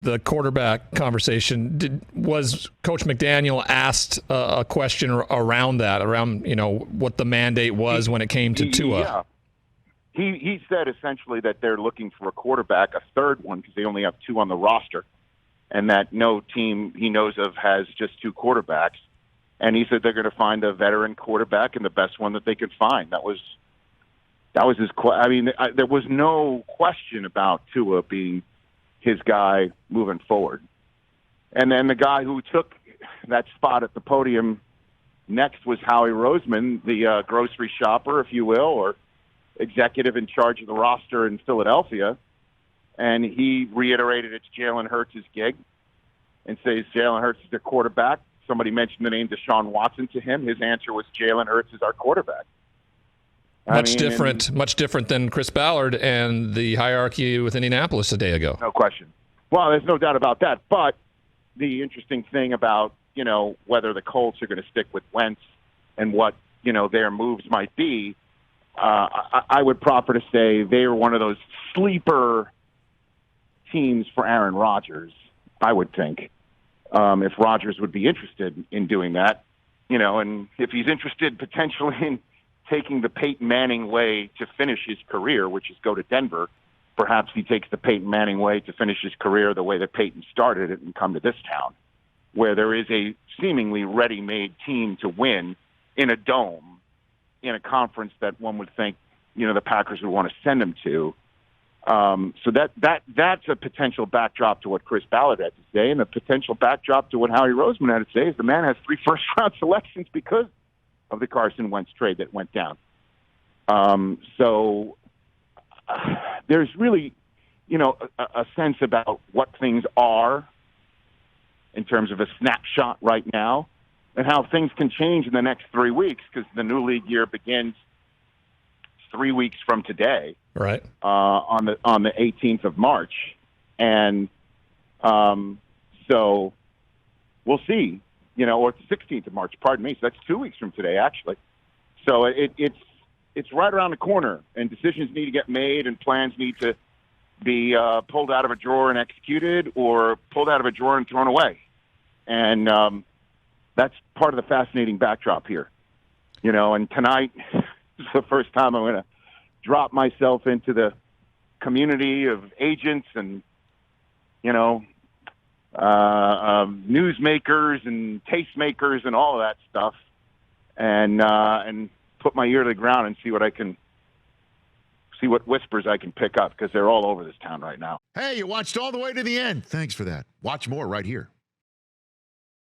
the quarterback conversation, was Coach McDaniel asked a question around that, around what the mandate was when it came to Tua? Yeah. He said essentially that they're looking for a quarterback, a third one, because they only have 2 on the roster, and that no team he knows of has just 2 quarterbacks. And he said they're going to find a veteran quarterback and the best one that they could find. That was his. There was no question about Tua being his guy moving forward. And then the guy who took that spot at the podium next was Howie Roseman, the grocery shopper, if you will, or executive in charge of the roster in Philadelphia. And he reiterated it's Jalen Hurts' gig and says Jalen Hurts is their quarterback. Somebody mentioned the name Deshaun Watson to him. His answer was Jalen Hurts is our quarterback. Much different than Chris Ballard and the hierarchy with Indianapolis a day ago. No question. Well, there's no doubt about that. But the interesting thing about, whether the Colts are going to stick with Wentz and what, their moves might be, I would proffer to say they are one of those sleeper teams for Aaron Rodgers, I would think, if Rodgers would be interested in doing that, and if he's interested potentially in taking the Peyton Manning way to finish his career, which is go to Denver, perhaps he takes the Peyton Manning way to finish his career the way that Peyton started it and come to this town, where there is a seemingly ready-made team to win in a dome, in a conference that one would think, the Packers would want to send him to. So that's a potential backdrop to what Chris Ballard had to say, and a potential backdrop to what Howie Roseman had to say is the man has 3 first-round selections because of the Carson Wentz trade that went down. So there's really, a sense about what things are in terms of a snapshot right now, and how things can change in the next 3 weeks, because the new league year begins 3 weeks from today, right? On the 18th of March, and so we'll see. Or the 16th of March. Pardon me. So that's 2 weeks from today, actually. So it's right around the corner, and decisions need to get made, and plans need to be pulled out of a drawer and executed, or pulled out of a drawer and thrown away. And that's part of the fascinating backdrop here. And tonight is the first time I'm going to drop myself into the community of agents and, newsmakers and tastemakers and all of that stuff, and put my ear to the ground and see what whispers I can pick up, because they're all over this town right now. Hey, you watched all the way to the end. Thanks for that. Watch more right here.